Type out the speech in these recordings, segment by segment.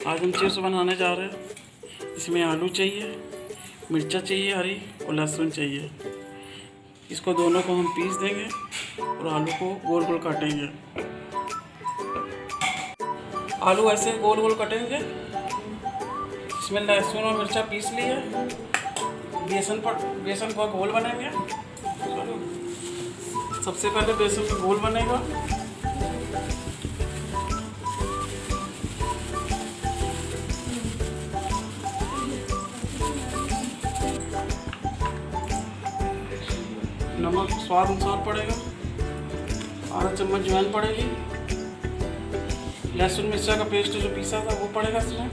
आज हम चिप्स बनाने जा रहे हैं। इसमें आलू चाहिए, मिर्चा चाहिए हरी और लहसुन चाहिए। इसको दोनों को हम पीस देंगे और आलू को गोल गोल काटेंगे। आलू ऐसे गोल गोल कटेंगे। इसमें लहसुन और मिर्चा पीस लिए। बेसन को गोल बनेंगे। सबसे पहले बेसन का गोल बनेगा। नमक स्वाद अनुसार पड़ेगा। आधा चम्मच अजवाइन पड़ेगी। लहसुन मिर्चा का पेस्ट जो पीसा था वो पड़ेगा इसमें।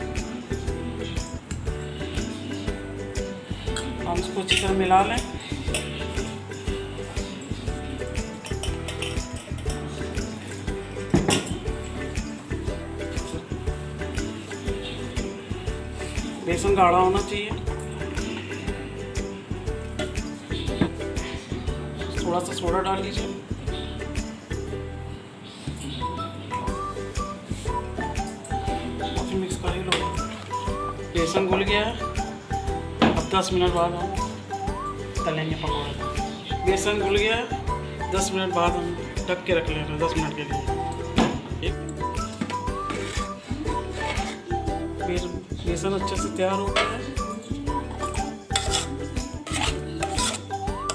हम इसको अच्छी तरह मिला लें। बेसन गाढ़ा होना चाहिए। थोड़ा सा सोडा डाल लीजिए। और फिर मिक्स कर ही लो। बेसन घुल गया है। अब 10 मिनट बाद हम तलेंगे पकौड़े। बेसन घुल गया है। 10 मिनट बाद हम ढक के रख लेंगे 10 मिनट के लिए। बेसन अच्छे से तैयार हो गया है।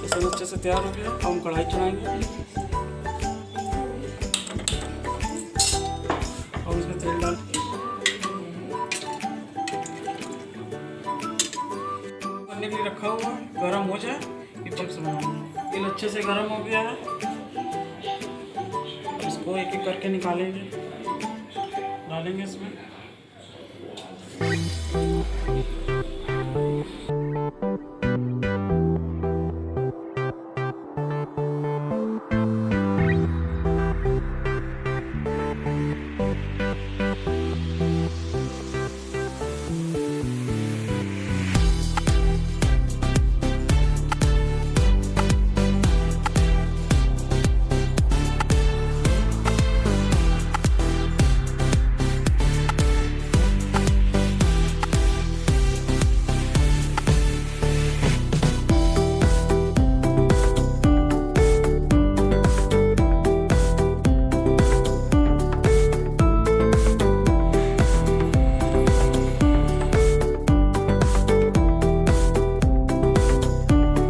बेसन अच्छे से तैयार हो गया। अब हम कढ़ाई चढ़ाएंगे और इसमें तेल डाल करने के लिए रखा हुआ गरम हो जाए ये चिप्स बनाएंगे। तेल अच्छे से गरम हो गया है। इसको एक एक करके निकालेंगे, डालेंगे इसमें।